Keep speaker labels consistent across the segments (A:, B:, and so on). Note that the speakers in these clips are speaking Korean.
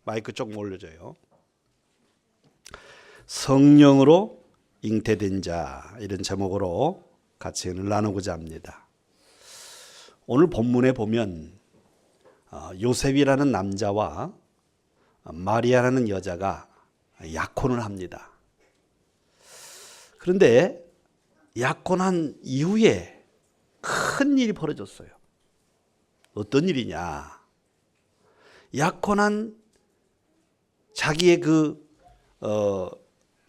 A: 마이크 조금 올려줘요. 성령으로 잉태된 자, 이런 제목으로 같이 오늘 나누고자 합니다. 오늘 본문에 보면 요셉이라는 남자와 마리아라는 여자가 약혼을 합니다. 그런데 약혼한 이후에 큰 일이 벌어졌어요. 어떤 일이냐? 약혼한 자기의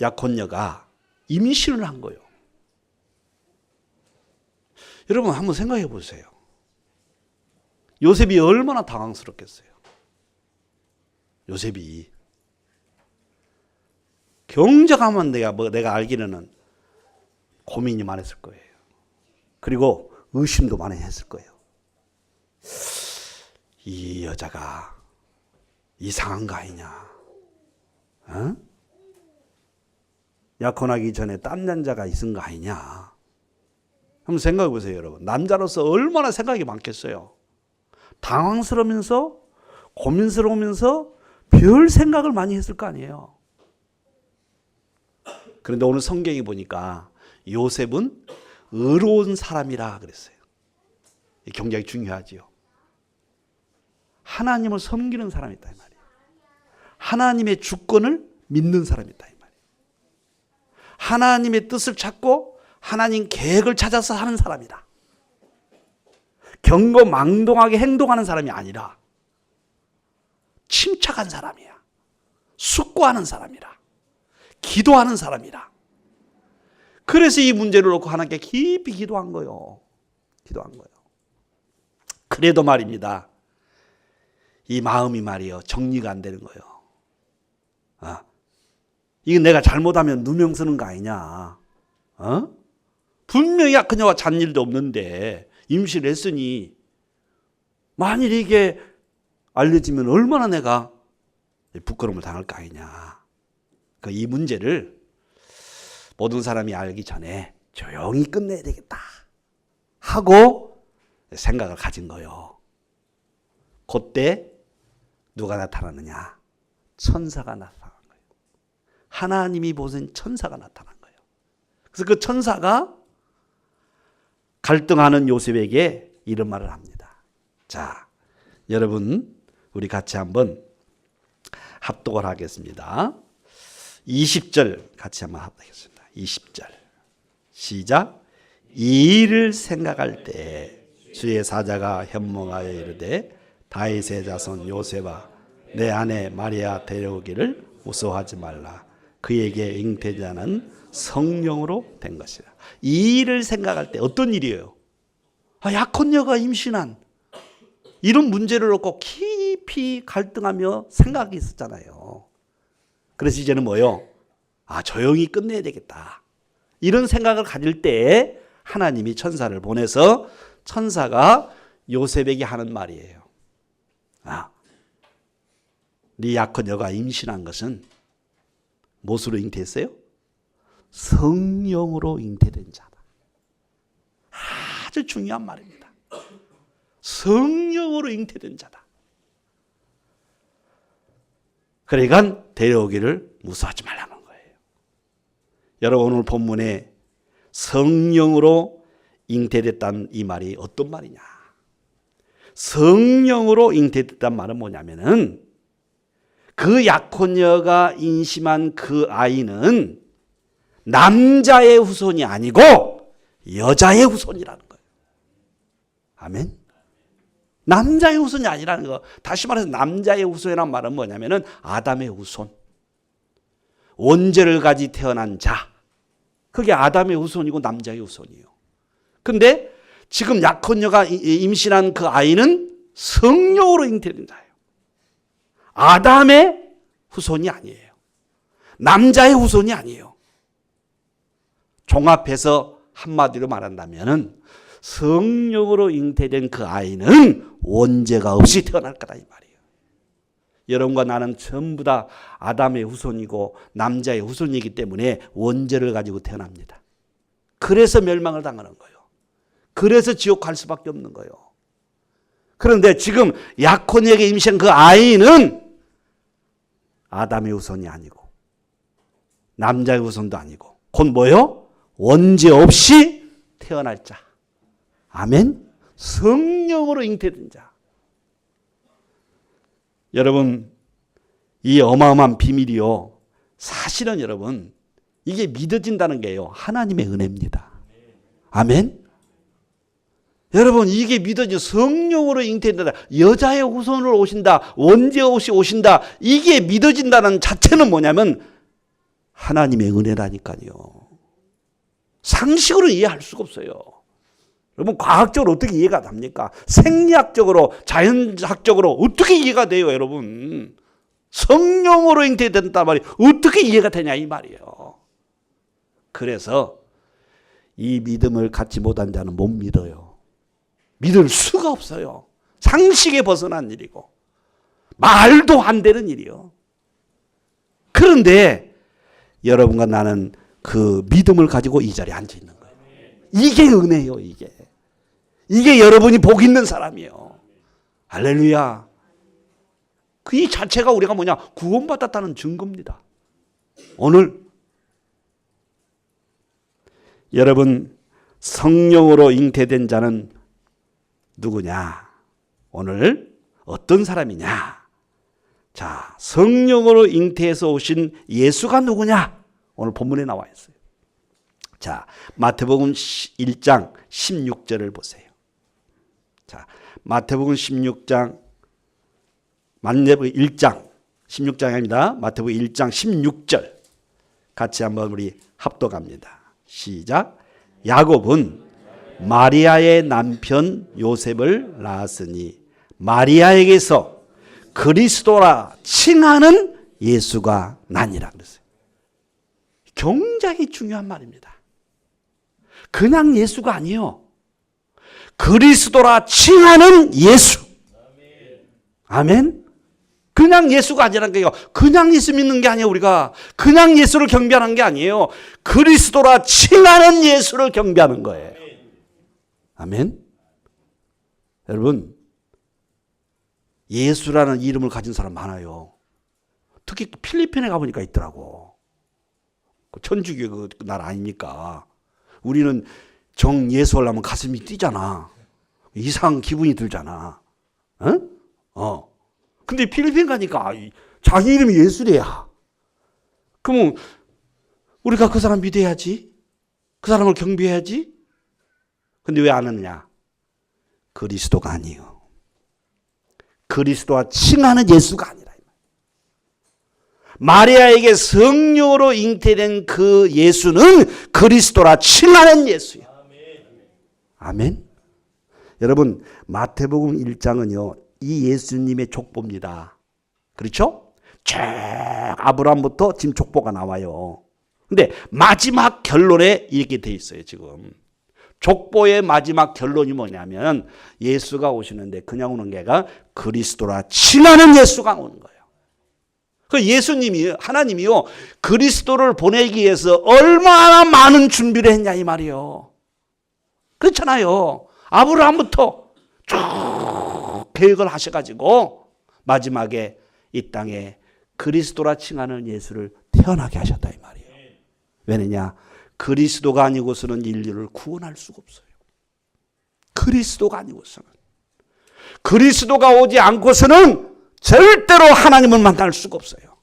A: 약혼녀가 임신을 한 거예요. 여러분 한번 생각해 보세요. 요셉이 얼마나 당황스럽겠어요. 요셉이 경작하면 내가 알기로는 고민이 많았을 거예요. 그리고 의심도 많이 했을 거예요. 이 여자가 이상한 거 아니냐? 어? 약혼하기 전에 딴 남자가 있은 거 아니냐? 한번 생각해 보세요, 여러분. 남자로서 얼마나 생각이 많겠어요. 당황스러우면서 고민스러우면서 별 생각을 많이 했을 거 아니에요. 그런데 오늘 성경에 보니까 요셉은 의로운 사람이라 그랬어요. 굉장히 중요하지요. 하나님을 섬기는 사람이 있다 이 말이에요. 하나님의 주권을 믿는 사람이 있다 이 말이에요. 하나님의 뜻을 찾고 하나님 계획을 찾아서 하는 사람이다. 경거망동하게 행동하는 사람이 아니라 침착한 사람이야. 숙고하는 사람이라. 기도하는 사람이라. 그래서 이 문제를 놓고 하나님께 깊이 기도한 거예요. 기도한 거예요. 그래도 말입니다. 이 마음이 말이요. 정리가 안 되는 거예요. 이게 내가 잘못하면 누명 쓰는 거 아니냐. 분명히 그녀와 잔 일도 없는데 임신을 했으니 만일 이게 알려지면 얼마나 내가 부끄러움을 당할 거 아니냐. 이 문제를 모든 사람이 알기 전에 조용히 끝내야 되겠다 하고 생각을 가진 거예요. 그때 누가 나타나느냐? 천사가 나타난 거예요. 하나님이 보신 천사가 나타난 거예요. 그래서 그 천사가 갈등하는 요셉에게 이런 말을 합니다. 자, 여러분 우리 같이 한번 합독을 하겠습니다. 20절 같이 한번 합독하겠습니다. 20절 시작. 이 일을 생각할 때 주의 사자가 현몽하여 이르되 다윗의 자손 요셉아 내 아내 마리아 데려오기를 무서워하지 말라. 그에게 잉태자는 성령으로 된 것이라. 이 일을 생각할 때 어떤 일이에요? 약혼녀가 임신한 이런 문제를 놓고 깊이 갈등하며 생각이 있었잖아요. 그래서 이제는 뭐요? 조용히 끝내야 되겠다. 이런 생각을 가질 때 하나님이 천사를 보내서 천사가 요셉에게 하는 말이에요. 네 약혼녀가 임신한 것은 무엇으로 잉태했어요? 성령으로 잉태된 자다. 아주 중요한 말입니다. 성령으로 잉태된 자다. 그러니까 데려오기를 무서워하지 말라는 거예요. 여러분 오늘 본문에 성령으로 잉태됐다는 이 말이 어떤 말이냐? 성령으로 잉태됐다는 말은 뭐냐면은 그 약혼녀가 임신한 그 아이는 남자의 후손이 아니고 여자의 후손이라는 거예요. 아멘. 남자의 후손이 아니라는 거. 다시 말해서 남자의 후손이라는 말은 뭐냐면은 아담의 후손. 원죄를 가지 태어난 자. 그게 아담의 후손이고 남자의 후손이에요. 근데 지금 약혼녀가 임신한 그 아이는 성령으로 잉태된 자예요. 아담의 후손이 아니에요. 남자의 후손이 아니에요. 종합해서 한마디로 말한다면 성령으로 잉태된 그 아이는 원죄가 없이 태어날 거다 이 말이에요. 여러분과 나는 전부 다 아담의 후손이고 남자의 후손이기 때문에 원죄를 가지고 태어납니다. 그래서 멸망을 당하는 거예요. 그래서 지옥 갈 수밖에 없는 거예요. 그런데 지금 약혼에게 임신한 그 아이는 아담의 후손이 아니고 남자의 후손도 아니고 곧 뭐요? 원죄 없이 태어날 자. 아멘. 성령으로 잉태된 자. 여러분, 이 어마어마한 비밀이요. 사실은 여러분, 이게 믿어진다는 게요. 하나님의 은혜입니다. 아멘. 여러분, 이게 믿어져 성령으로 잉태된다. 여자의 후손으로 오신다. 원죄 없이 오신다. 이게 믿어진다는 자체는 뭐냐면 하나님의 은혜라니까요. 상식으로 이해할 수가 없어요. 여러분, 과학적으로 어떻게 이해가 됩니까? 생리학적으로, 자연학적으로 어떻게 이해가 돼요, 여러분? 성령으로 잉태된단 말이 어떻게 이해가 되냐 이 말이에요. 그래서 이 믿음을 갖지 못한 자는 못 믿어요. 믿을 수가 없어요. 상식에 벗어난 일이고 말도 안 되는 일이요. 그런데 여러분과 나는 그 믿음을 가지고 이 자리에 앉아 있는 거예요. 이게 은혜예요. 이게 여러분이 복 있는 사람이에요. 할렐루야. 그 이 자체가 우리가 뭐냐? 구원받았다는 증거입니다. 오늘 여러분, 성령으로 잉태된 자는 누구냐? 오늘 어떤 사람이냐? 자, 성령으로 잉태해서 오신 예수가 누구냐? 오늘 본문에 나와 있어요. 자, 마태복음 1장 16절을 보세요. 자, 마태복음 1장 16장이 아닙니다. 마태복음 1장 16절 같이 한번 우리 합독합니다. 시작. 야곱은 마리아의 남편 요셉을 낳았으니 마리아에게서 그리스도라 칭하는 예수가 나니라 그랬어요. 굉장히 중요한 말입니다. 그냥 예수가 아니에요. 그리스도라 칭하는 예수. 아멘. 그냥 예수가 아니라는 게요. 그냥 예수 믿는 게 아니에요. 우리가 그냥 예수를 경배하는 게 아니에요. 그리스도라 칭하는 예수를 경배하는 거예요. 아멘. 여러분, 예수라는 이름을 가진 사람 많아요. 특히 필리핀에 가보니까 있더라고. 천주교 그 나라 아닙니까? 우리는 정 예수 하려면 가슴이 뛰잖아. 이상한 기분이 들잖아. 근데 필리핀 가니까 자기 이름이 예수래야. 그러면 우리가 그 사람 믿어야지. 그 사람을 경배해야지. 근데 왜 안 하느냐? 그리스도가 아니에요. 그리스도와 칭하는 예수가 아니라. 마리아에게 성령으로 잉태된 그 예수는 그리스도라 칭하는 예수예요. 아멘. 여러분, 마태복음 1장은요. 이 예수님의 족보입니다. 그렇죠? 쭉 아브라함부터 지금 족보가 나와요. 근데 마지막 결론에 이렇게 돼 있어요. 지금 족보의 마지막 결론이 뭐냐면 예수가 오시는데 그냥 오는 게 아니라 그리스도라 칭하는 예수가 오는 거예요. 그 예수님이 하나님이요 그리스도를 보내기 위해서 얼마나 많은 준비를 했냐 이 말이에요. 그렇잖아요. 아브라함부터 쭉 계획을 하셔가지고 마지막에 이 땅에 그리스도라 칭하는 예수를 태어나게 하셨다 이 말이에요. 왜냐? 그리스도가 아니고서는 인류를 구원할 수가 없어요. 그리스도가 아니고서는. 그리스도가 오지 않고서는 절대로 하나님을 만날 수가 없어요.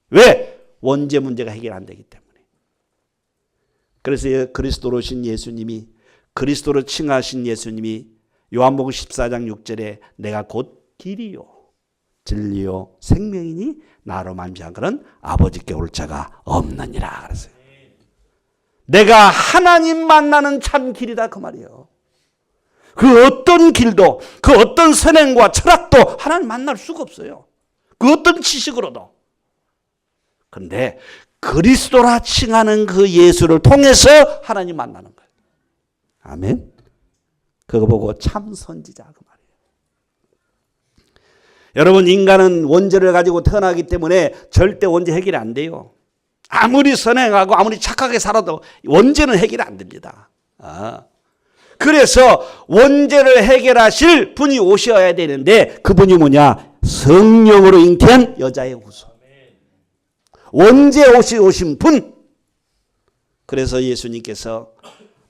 A: 왜? 원죄 문제가 해결 안 되기 때문에. 그래서 그리스도로 오신 예수님이 그리스도로 칭하신 예수님이 요한복음 14장 6절에 내가 곧 길이요 진리요 생명이니 나로 말미암아 그는 아버지께 올 자가 없느니라 그랬어요. 내가 하나님 만나는 참 길이다 그 말이에요. 그 어떤 길도 그 어떤 선행과 철학도 하나님 만날 수가 없어요. 그 어떤 지식으로도. 그런데 그리스도라 칭하는 그 예수를 통해서 하나님 만나는 거예요. 아멘. 그거 보고 참 선지자 그 말이에요. 여러분, 인간은 원죄를 가지고 태어나기 때문에 절대 원죄 해결이 안 돼요. 아무리 선행하고 아무리 착하게 살아도 원죄는 해결이 안 됩니다. 그래서 원죄를 해결하실 분이 오셔야 되는데 그분이 뭐냐? 성령으로 잉태한 여자의 후손. 원죄 오신 분. 그래서 예수님께서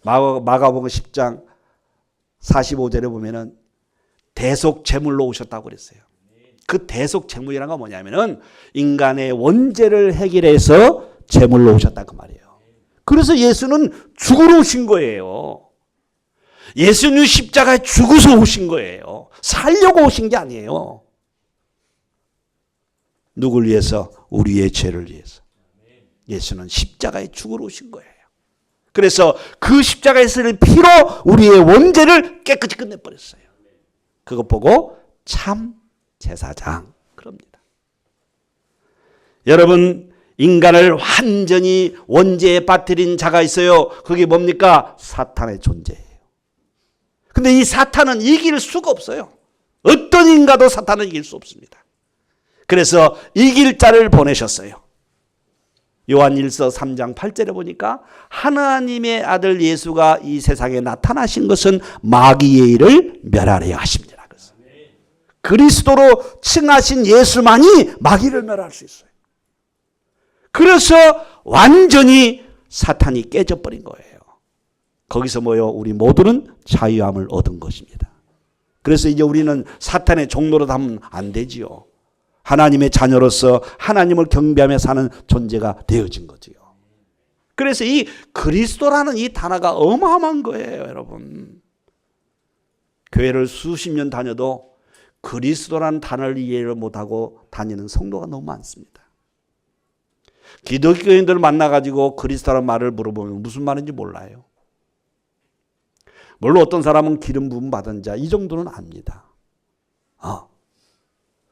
A: 마가복음 10장 45절에 보면은 대속 제물로 오셨다고 그랬어요. 그 대속 제물이란 건 뭐냐면은 인간의 원죄를 해결해서 제물로 오셨다 그 말이에요. 그래서 예수는 죽으러 오신 거예요. 예수는 십자가에 죽어서 오신 거예요. 살려고 오신 게 아니에요. 누굴 위해서? 우리의 죄를 위해서. 예수는 십자가에 죽으러 오신 거예요. 그래서 그 십자가에서 피로 우리의 원죄를 깨끗이 끝내버렸어요. 그것 보고 참 제사장 그럽니다. 여러분, 인간을 완전히 원죄에 빠뜨린 자가 있어요. 그게 뭡니까? 사탄의 존재예요. 근데 이 사탄은 이길 수가 없어요. 어떤 인간도 사탄은 이길 수 없습니다. 그래서 이길 자를 보내셨어요. 요한일서 3장 8절에 보니까 하나님의 아들 예수가 이 세상에 나타나신 것은 마귀의 일을 멸하려 하십니다. 그리스도로 칭하신 예수만이 마귀를 멸할 수 있어요. 그래서 완전히 사탄이 깨져버린 거예요. 거기서 뭐요? 우리 모두는 자유함을 얻은 것입니다. 그래서 이제 우리는 사탄의 종로로 하면 안 되지요. 하나님의 자녀로서 하나님을 경배하며 사는 존재가 되어진 거지요. 그래서 이 그리스도라는 이 단어가 어마어마한 거예요, 여러분. 교회를 수십 년 다녀도 그리스도라는 단어를 이해를 못하고 다니는 성도가 너무 많습니다. 기독교인들 만나가지고 그리스도라는 말을 물어보면 무슨 말인지 몰라요. 물론 어떤 사람은 기름 부음 받은 자 이 정도는 압니다.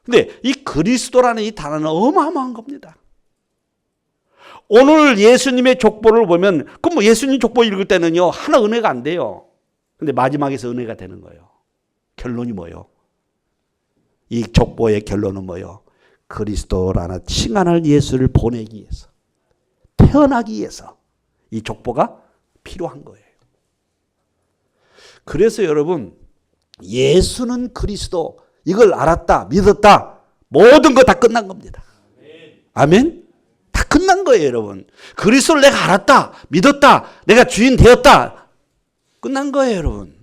A: 근데 이 그리스도라는 이 단어는 어마어마한 겁니다. 오늘 예수님의 족보를 보면 그럼 뭐 예수님 족보 읽을 때는요 하나 은혜가 안 돼요. 근데 마지막에서 은혜가 되는 거예요. 결론이 뭐예요? 이 족보의 결론은 뭐예요? 그리스도라는 칭하는 예수를 보내기 위해서, 태어나기 위해서 이 족보가 필요한 거예요. 그래서 여러분, 예수는 그리스도, 이걸 알았다, 믿었다, 모든 거 다 끝난 겁니다. 아멘? 다 끝난 거예요, 여러분. 그리스도를 내가 알았다, 믿었다, 내가 주인 되었다, 끝난 거예요, 여러분.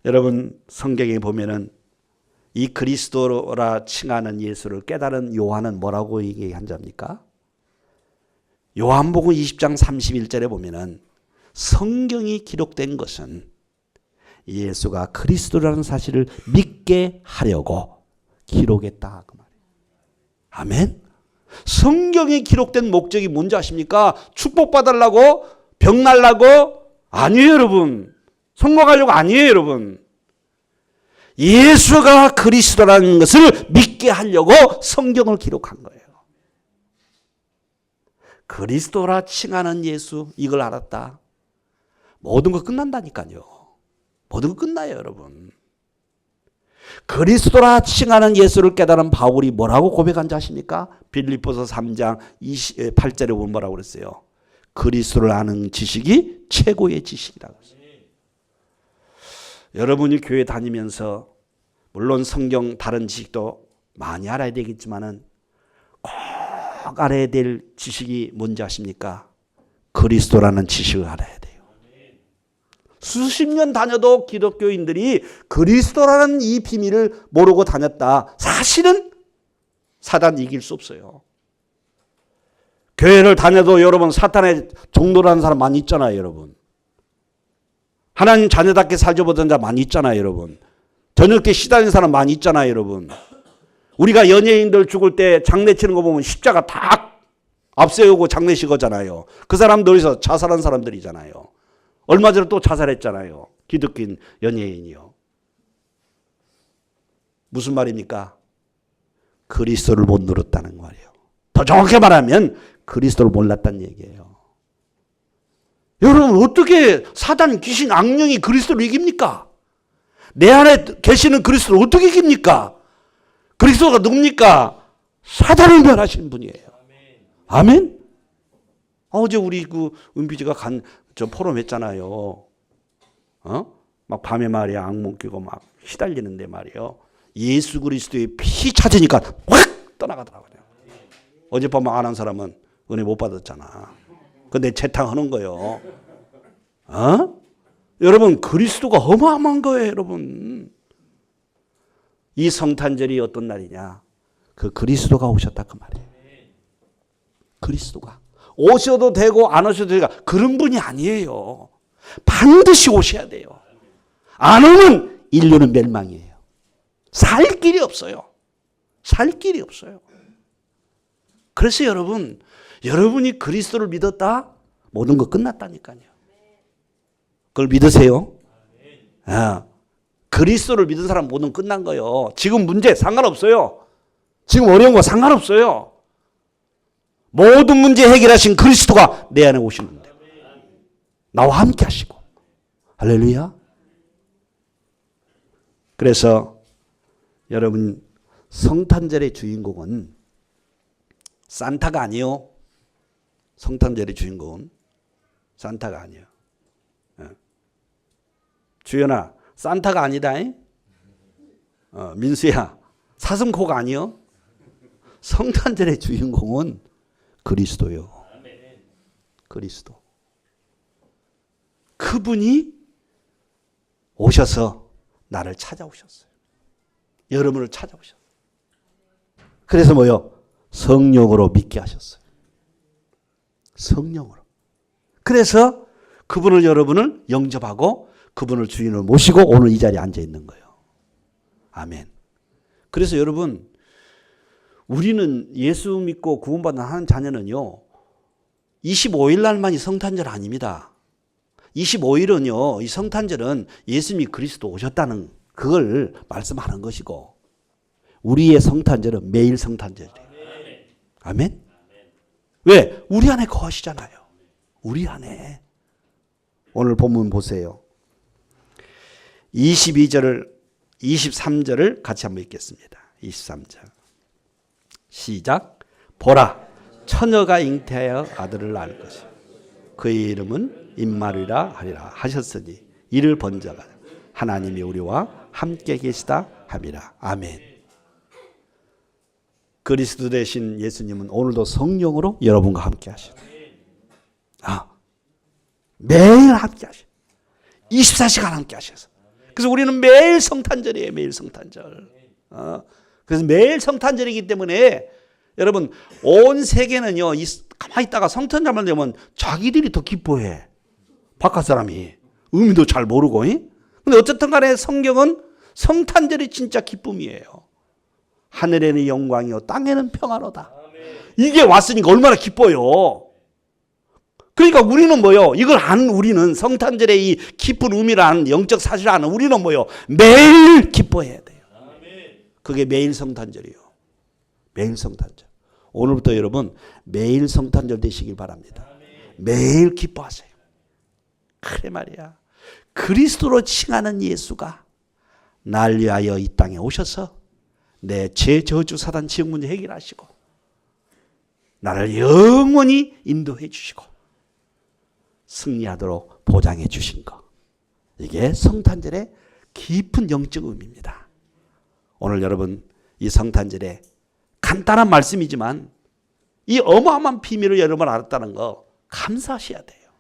A: 여러분, 성경에 보면은 이 그리스도라 칭하는 예수를 깨달은 요한은 뭐라고 얘기한 자입니까? 요한복음 20장 31절에 보면은 성경이 기록된 것은 예수가 그리스도라는 사실을 믿게 하려고 기록했다 그 말이에요. 아멘. 성경에 기록된 목적이 뭔지 아십니까? 축복받으려고, 병 날라고 아니에요, 여러분. 성공하려고 아니에요, 여러분. 예수가 그리스도라는 것을 믿게 하려고 성경을 기록한 거예요. 그리스도라 칭하는 예수, 이걸 알았다. 모든 거 끝난다니까요. 모든 거 끝나요, 여러분. 그리스도라 칭하는 예수를 깨달은 바울이 뭐라고 고백한 줄 아십니까? 빌립보서 3장 28절에 보면 뭐라고 그랬어요? 그리스도를 아는 지식이 최고의 지식이라고 했어요. 여러분이 교회 다니면서 물론 성경 다른 지식도 많이 알아야 되겠지만은 꼭 알아야 될 지식이 뭔지 아십니까? 그리스도라는 지식을 알아야 돼요. 수십 년 다녀도 기독교인들이 그리스도라는 이 비밀을 모르고 다녔다. 사실은 사단 이길 수 없어요. 교회를 다녀도 여러분 사탄의 종노라는 사람 많이 있잖아요, 여러분. 하나님 자녀답게 살지 못한 자 많이 있잖아요, 여러분. 저녁 때 시달리는 사람 많이 있잖아요, 여러분. 우리가 연예인들 죽을 때 장례치는 거 보면 십자가 다 앞세우고 장례식하잖아요. 그 사람들 어디서 자살한 사람들이잖아요. 얼마 전에 또 자살했잖아요. 기독교인 연예인이요. 무슨 말입니까? 그리스도를 못 누렸다는 말이에요. 더 정확히 말하면 그리스도를 몰랐다는 얘기예요. 여러분, 어떻게 사단, 귀신, 악령이 그리스도를 이깁니까? 내 안에 계시는 그리스도를 어떻게 이깁니까? 그리스도가 누굽니까? 사단을 멸하신 분이에요. 아멘? 어제 우리 그 은비지가 저 포럼 했잖아요. 막 밤에 말이야, 악몽 끼고 막 시달리는데 말이요. 예수 그리스도의 피 찾으니까 확 떠나가더라고요. 어젯밤 안 한 사람은 은혜 못 받았잖아. 근데 재탕하는 거예요. 여러분 그리스도가 어마어마한 거예요. 여러분 이 성탄절이 어떤 날이냐? 그 그리스도가 오셨다 그 말이에요. 그리스도가 오셔도 되고 안 오셔도 되고 그런 분이 아니에요. 반드시 오셔야 돼요. 안 오면 인류는 멸망이에요. 살 길이 없어요. 살 길이 없어요. 그래서 여러분이 그리스도를 믿었다? 모든 거 끝났다니까요. 그걸 믿으세요? 그리스도를 믿은 사람 모든 끝난 거예요. 지금 문제 상관없어요. 지금 어려운 거 상관없어요. 모든 문제 해결하신 그리스도가 내 안에 오시면 돼요. 나와 함께 하시고. 할렐루야. 그래서 여러분 성탄절의 주인공은 산타가 아니에요. 성탄절의 주인공은 산타가 아니에요. 주연아 산타가 아니다. 민수야 사슴코가 아니요. 성탄절의 주인공은 그리스도요. 그리스도. 그분이 오셔서 나를 찾아오셨어요. 여러분을 찾아오셨어요. 그래서 뭐요? 성령으로 믿게 하셨어요. 성령으로. 그래서 그분을 여러분을 영접하고 그분을 주인을 모시고 오늘 이 자리에 앉아 있는 거예요. 아멘. 그래서 여러분 우리는 예수 믿고 구원받는 한 자녀는요. 25일 날만이 성탄절 아닙니다. 25일은요. 이 성탄절은 예수님이 그리스도 오셨다는 그걸 말씀하는 것이고 우리의 성탄절은 매일 성탄절이에요. 아멘. 왜? 우리 안에 거하시잖아요. 우리 안에. 오늘 본문 보세요. 23절을 같이 한번 읽겠습니다. 23절. 시작. 보라, 처녀가 잉태하여 아들을 낳을 것이요 그의 이름은 임마누엘이라 하리라 하셨으니 이를 본 자가 하나님이 우리와 함께 계시다 함이라. 아멘. 그리스도 되신 예수님은 오늘도 성령으로 여러분과 함께 하시다. 매일 함께 하셔. 24시간 함께 하셔서. 그래서 우리는 매일 성탄절이에요. 매일 성탄절. 그래서 매일 성탄절이기 때문에 여러분 온 세계는요. 가만히 있다가 성탄절만 되면 자기들이 더 기뻐해. 바깥 사람이. 의미도 잘 모르고. 근데 어쨌든 간에 성경은 성탄절이 진짜 기쁨이에요. 하늘에는 영광이요 땅에는 평안하다. 이게 왔으니까 얼마나 기뻐요. 그러니까 우리는 뭐요? 이걸 아는 우리는 성탄절의 이 깊은 의미를 아는 영적 사실을 아는 우리는 뭐요? 매일 기뻐해야 돼요. 그게 매일 성탄절이요. 매일 성탄절. 오늘부터 여러분 매일 성탄절 되시길 바랍니다. 매일 기뻐하세요. 그래 말이야. 그리스도로 칭하는 예수가 날 위하여 이 땅에 오셔서 내 죄 저주 사단 지옥 문제 해결하시고 나를 영원히 인도해 주시고 승리하도록 보장해 주신 것. 이게 성탄절의 깊은 영적 의미입니다. 오늘 여러분 이 성탄절에 간단한 말씀이지만 이 어마어마한 비밀을 여러분 알았다는 거 감사하셔야 돼요.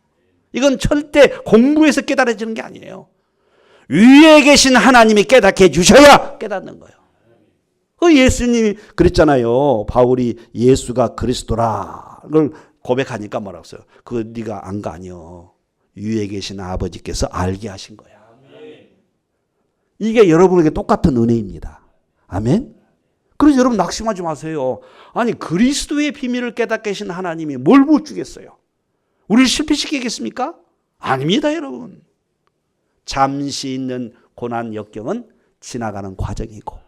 A: 이건 절대 공부해서 깨달아지는 게 아니에요. 위에 계신 하나님이 깨닫게 해주셔야 깨닫는 거예요. 예수님이 그랬잖아요. 바울이 예수가 그리스도라를 고백하니까 뭐라고 했어요? 그거 네가 안 거 아니요. 위에 계신 아버지께서 알게 하신 거야. 이게 여러분에게 똑같은 은혜입니다. 아멘. 그래서 여러분 낙심하지 마세요. 아니 그리스도의 비밀을 깨닫게 하신 하나님이 뭘 못 주겠어요? 우리를 실패시키겠습니까? 아닙니다 여러분. 잠시 있는 고난 역경은 지나가는 과정이고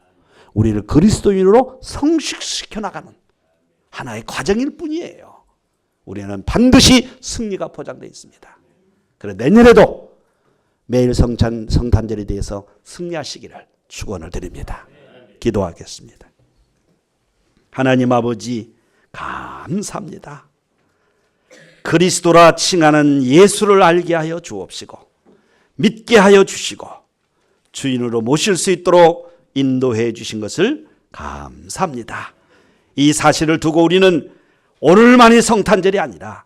A: 우리를 그리스도인으로 성식시켜 나가는 하나의 과정일 뿐이에요. 우리는 반드시 승리가 포장되어 있습니다. 그래 내년에도 매일 성탄절에 대해서 승리하시기를 축원을 드립니다. 기도하겠습니다. 하나님 아버지 감사합니다. 그리스도라 칭하는 예수를 알게 하여 주옵시고 믿게 하여 주시고 주인으로 모실 수 있도록 인도해 주신 것을 감사합니다. 이 사실을 두고 우리는 오늘만이 성탄절이 아니라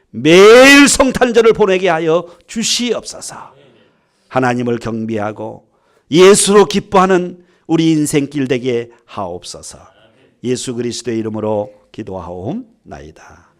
A: 매일 성탄절을 보내게 하여 주시옵소서. 하나님을 경배하고 예수로 기뻐하는 우리 인생길 되게 하옵소서. 예수 그리스도의 이름으로 기도하옵나이다.